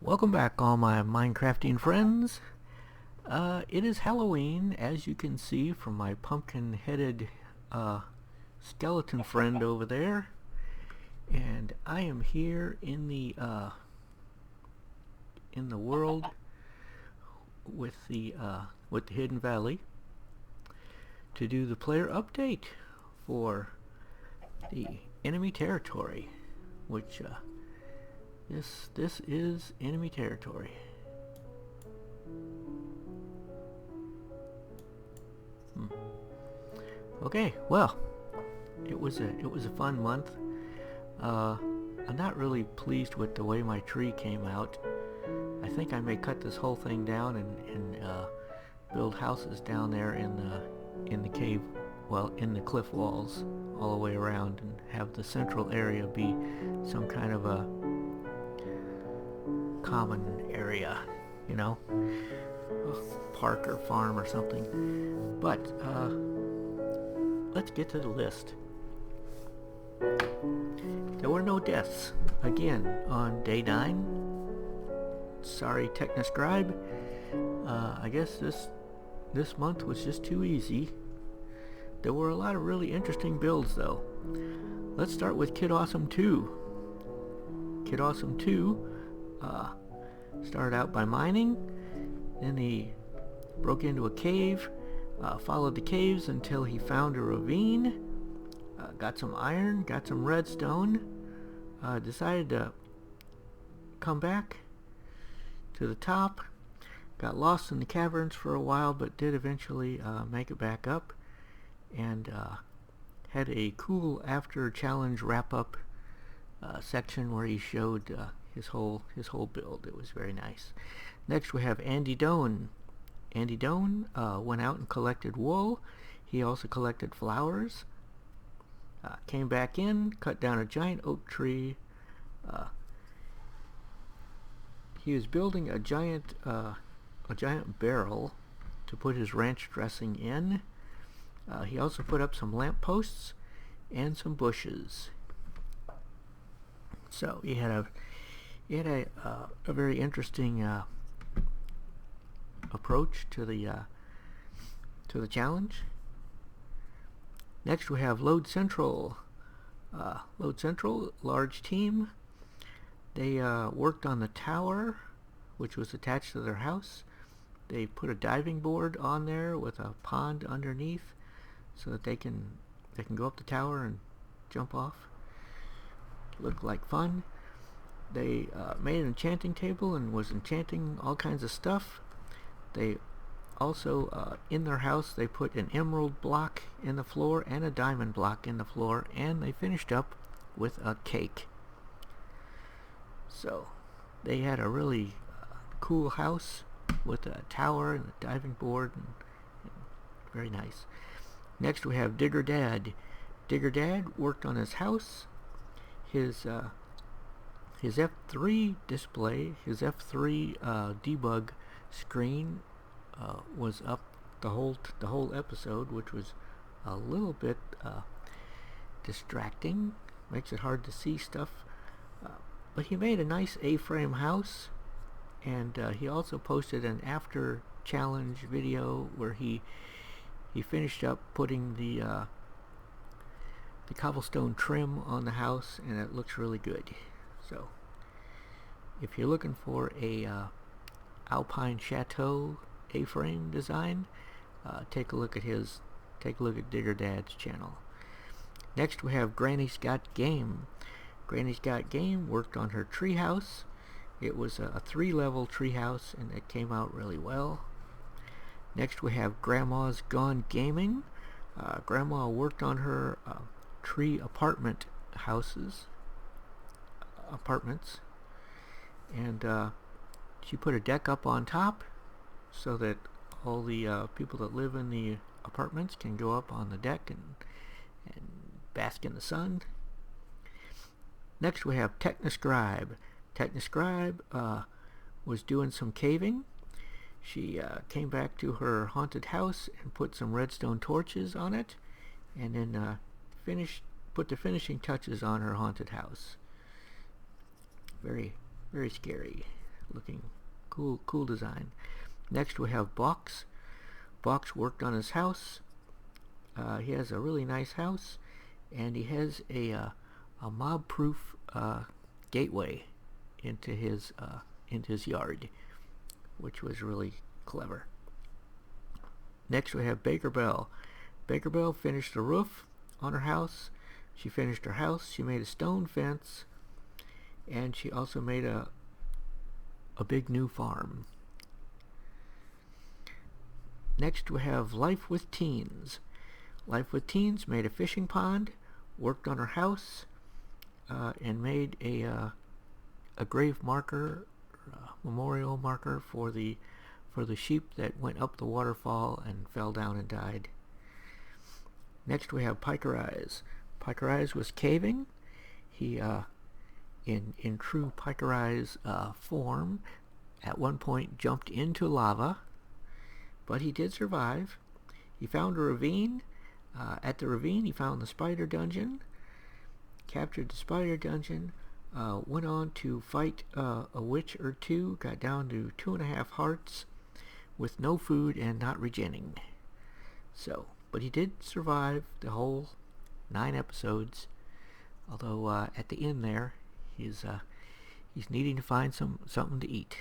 Welcome back, all my Minecrafting friends. It is Halloween, as you can see from my pumpkin-headed skeleton friend over there, and I am here in the world with the Hidden Valley to do the player update for the enemy territory, which this is enemy territory. Okay, well, it was a fun month. I'm not really pleased with the way my tree came out. I think I may cut this whole thing down and build houses down there in the cave, well, in the cliff walls all the way around, and have the central area be some kind of a common area, you know, a park or farm or something. But let's get to the list. There were no deaths again on day 9. Sorry, Technoscribe. I guess this month was just too easy. There were a lot of really interesting builds though. Let's start with Kid Awesome 2. Kid Awesome 2 started out by mining, then he broke into a cave, followed the caves until he found a ravine, got some iron, got some redstone, decided to come back to the top, got lost in the caverns for a while, but did eventually make it back up, and had a cool after challenge wrap up section where he showed his whole build. It was very nice. Next we have Andy Doan. Andy Doan went out and collected wool. He also collected flowers. Came back in, cut down a giant oak tree. He was building a giant barrel to put his ranch dressing in. He also put up some lampposts and some bushes. So he had a very interesting approach to the challenge. Next we have Load Central. Load Central, large team. They worked on the tower, which was attached to their house. They put a diving board on there with a pond underneath, so that they can go up the tower and jump off. Looked like fun. They made an enchanting table and was enchanting all kinds of stuff. They also, in their house, they put an emerald block in the floor and a diamond block in the floor, and they finished up with a cake. So they had a really cool house with a tower and a diving board, and very nice. Next we have Digger Dad. Digger Dad worked on his house. His F3 display, his F3 debug screen was up the whole episode, which was a little bit distracting. Makes it hard to see stuff. But he made a nice A-frame house, and he also posted an after challenge video where he finished up putting the cobblestone trim on the house, and it looks really good. So if you're looking for a Alpine Chateau A-frame design, take a look at Digger Dad's channel. Next we have Granny's Got Game. Granny's Got Game worked on her treehouse. It was a 3-level treehouse, and it came out really well. Next we have Grandma's Gone Gaming. Grandma worked on her tree apartments, and she put a deck up on top so that all the people that live in the apartments can go up on the deck and bask in the sun. Next we have Technoscribe. Technoscribe was doing some caving. She came back to her haunted house and put some redstone torches on it, and then put the finishing touches on her haunted house. Very, very scary. looking cool design. Next we have Box. Box worked on his house. He has a really nice house, and he has a mob-proof gateway into his yard, which was really clever. Next we have Baker Bell. Baker Bell finished the roof on her house. She finished her house. She made a stone fence, and she also made a big new farm. Next we have Life with Teens. Life with Teens made a fishing pond, worked on her house, and made a grave marker, memorial marker for the sheep that went up the waterfall and fell down and died. Next we have Piker Eyes. Piker Eyes was caving. He, in true Piker Eyes form, at one point jumped into lava, but he did survive. He found a ravine. At the ravine he found the spider dungeon, captured the spider dungeon, went on to fight a witch or two, got down to 2.5 hearts with no food and not regening. So, but he did survive the whole 9 episodes, although at the end there he's needing to find something to eat.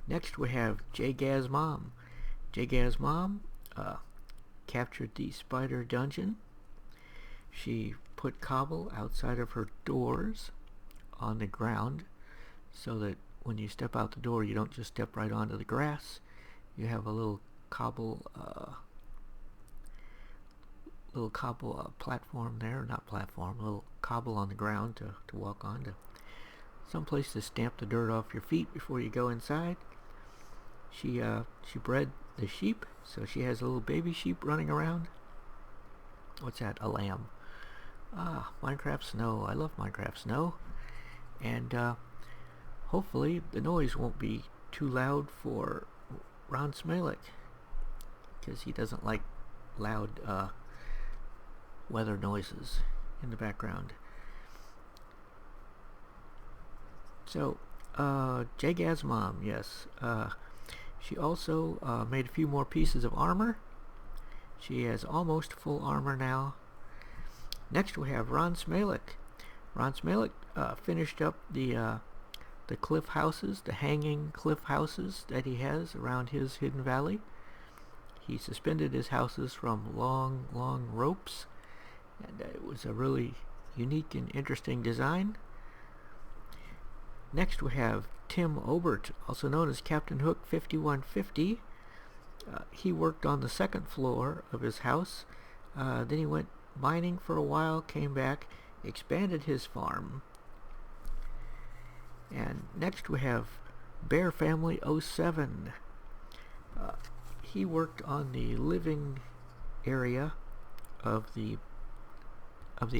Next we have J-Gaz Mom. J-Gaz Mom captured the spider dungeon. She put cobble outside of her doors on the ground so that when you step out the door you don't just step right onto the grass. You have a little cobble platform there, not platform, a little cobble on the ground to walk on, to someplace to stamp the dirt off your feet before you go inside. She bred the sheep, so she has a little baby sheep running around. What's that? A lamb. Minecraft Snow. I love Minecraft Snow. And hopefully the noise won't be too loud for Ron Smalek, because he doesn't like loud weather noises in the background. So, J-Gaz Mom, yes. She also made a few more pieces of armor. She has almost full armor now. Next we have Ron Smalek. Ron Smalek finished up the cliff houses, the hanging cliff houses that he has around his hidden valley. He suspended his houses from long ropes, and it was a really unique and interesting design. Next we have Tim Obert, also known as Captain Hook 5150. He worked on the second floor of his house. Then he went mining for a while, came back, expanded his farm. And next we have Bear Family 07. He worked on the living area of the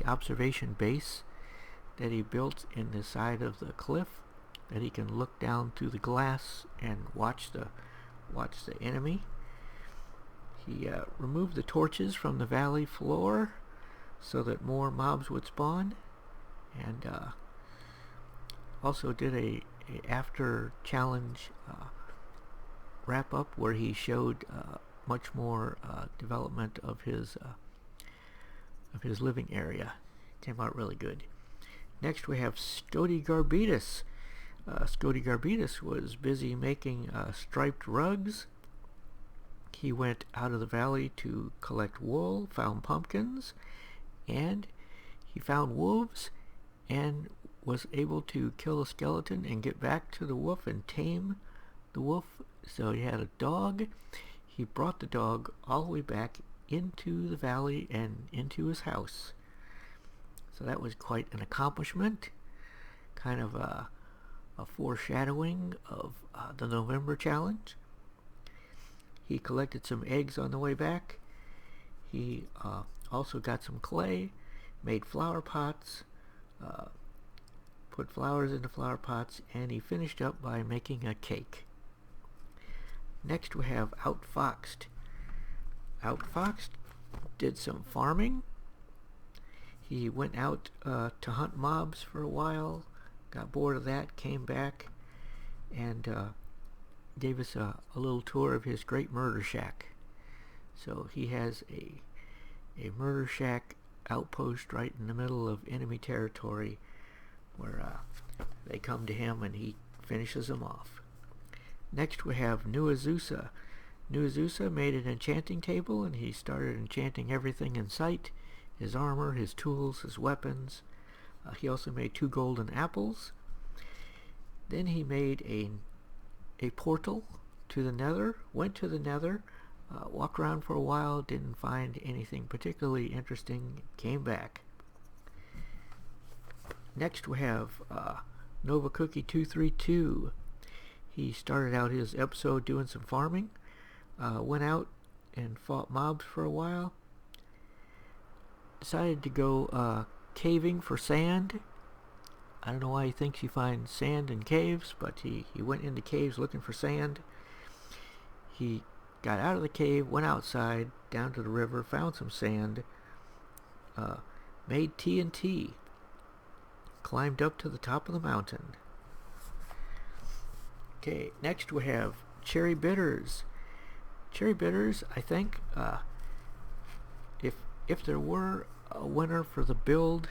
observation base that he built in the side of the cliff, that he can look down through the glass and watch the enemy. He removed the torches from the valley floor so that more mobs would spawn, and also did a after challenge wrap up where he showed much more development of his living area. Came out really good. Next we have Scody Garbitas. Scody Garbitas was busy making striped rugs. He went out of the valley to collect wool, found pumpkins, and he found wolves and was able to kill a skeleton and get back to the wolf and tame the wolf. So he had a dog. He brought the dog all the way back into the valley and into his house. So that was quite an accomplishment, kind of a foreshadowing of the November challenge. He collected some eggs on the way back. He also got some clay, made flower pots, put flowers into flower pots, and he finished up by making a cake. Next we have Outfoxed. Outfoxed did some farming. He went out to hunt mobs for a while, got bored of that, came back, and gave us a little tour of his great murder shack. So he has a murder shack outpost right in the middle of enemy territory where they come to him and he finishes them off. Next we have New Azusa. New Azusa made an enchanting table and he started enchanting everything in sight. His armor, his tools, his weapons. He also made 2 golden apples. Then he made a portal to the Nether, went to the Nether, walked around for a while, didn't find anything particularly interesting, came back. Next we have Nova Cookie 232. He started out his episode doing some farming, went out and fought mobs for a while, decided to go caving for sand. I don't know why he thinks he finds sand in caves, but he went into caves looking for sand. He got out of the cave, went outside, down to the river, found some sand, made TNT, climbed up to the top of the mountain. Okay, next we have Cherry Bitters. Cherry Bitters, I think, if there were a winner for the build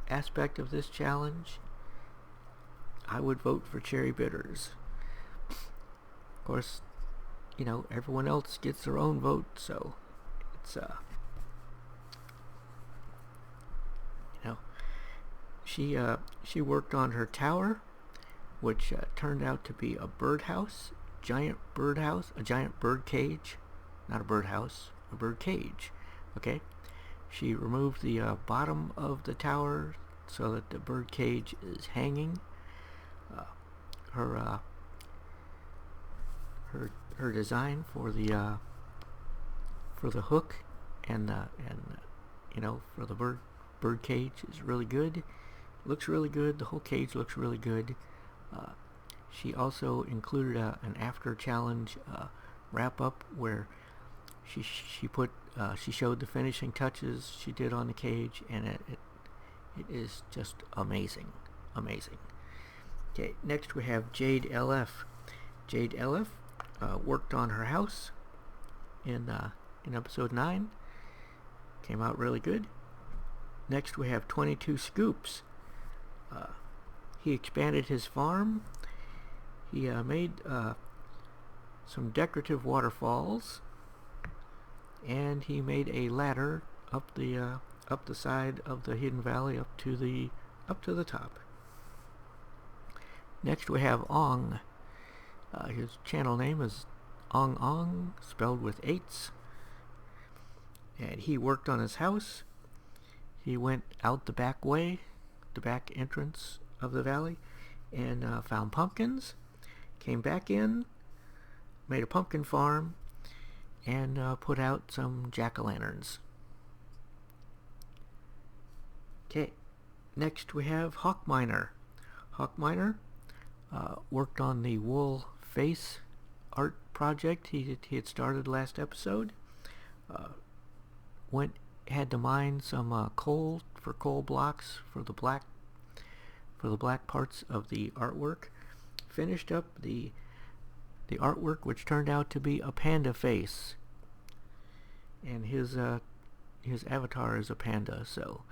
aspect of this challenge, I would vote for Cherry Bitters. Of course, you know, everyone else gets their own vote, so it's you know, she worked on her tower, which turned out to be a birdhouse, a giant bird cage, not a birdhouse, a bird cage. Okay, she removed the bottom of the tower so that the bird cage is hanging. Her design for the hook and you know, for the bird cage is really good. Looks really good. The whole cage looks really good. She also included an after challenge wrap up where she showed the finishing touches she did on the cage, and it is just amazing. Okay, next we have Jade LF. Jade LF worked on her house in episode 9. Came out really good. Next we have 22 Scoops. He expanded his farm. He made some decorative waterfalls, and he made a ladder up the side of the hidden valley up to the top. Next we have Ong. His channel name is Ong Ong, spelled with 8s. And he worked on his house. He went out the back way, the back entrance of the valley, and found pumpkins. Came back in, made a pumpkin farm, and put out some jack-o'-lanterns. Okay, next we have Hawkminer. Hawkminer worked on the wool face art project he had started last episode. Had to mine some coal for coal blocks for the black parts of the artwork. Finished up the artwork, which turned out to be a panda face, and his avatar is a panda, so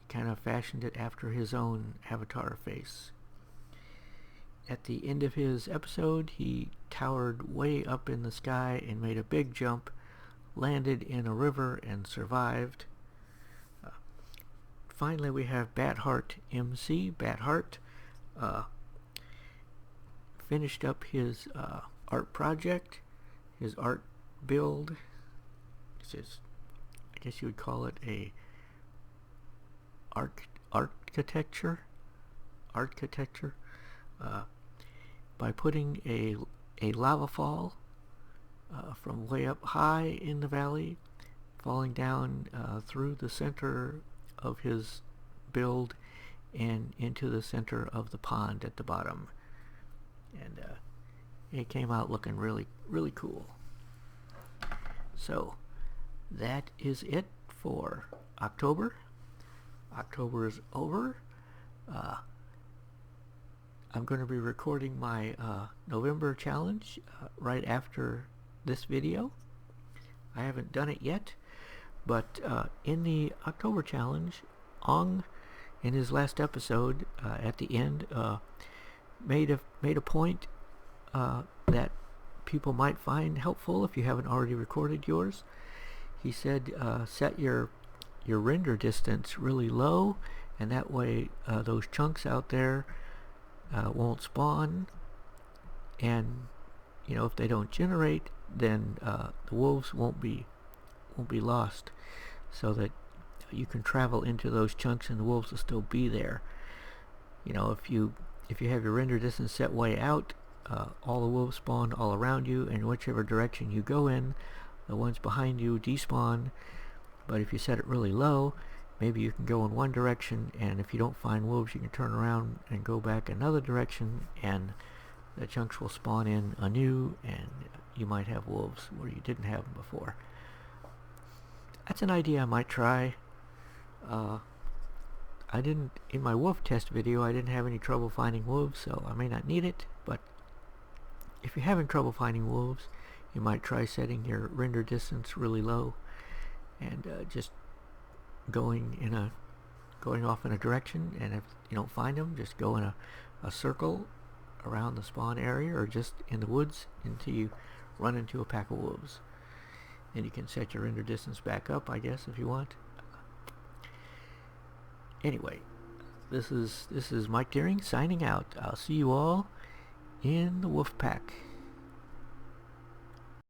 he kind of fashioned it after his own avatar face. At the end of his episode, he towered way up in the sky and made a big jump, landed in a river and survived. Finally, we have Batheart MC. Batheart finished up his art project, his art build. I guess you would call it a architecture. By putting a lava fall from way up high in the valley, falling down through the center of his build and into the center of the pond at the bottom. And it came out looking really, really cool. So that is it for October. October is over. I'm going to be recording my November challenge right after this video. I haven't done it yet, but in the October challenge, Ong, in his last episode at the end, made a point that people might find helpful if you haven't already recorded yours. He said set your render distance really low, and that way those chunks out there won't spawn, and if they don't generate, then the wolves won't be lost, so that you can travel into those chunks and the wolves will still be there. If you have your render distance set way out, all the wolves spawn all around you, and whichever direction you go in, the ones behind you despawn. But if you set it really low, maybe you can go in one direction, and if you don't find wolves, you can turn around and go back another direction, and the chunks will spawn in anew, and you might have wolves where you didn't have them before. That's an idea I might try. In my wolf test video, I didn't have any trouble finding wolves, so I may not need it, but if you're having trouble finding wolves, you might try setting your render distance really low, and just going off in a direction, and if you don't find them, just go in a circle around the spawn area, or just in the woods until you run into a pack of wolves. And you can set your render distance back up, I guess, if you want. Anyway, this is Mike Deering signing out. I'll see you all in the wolf pack.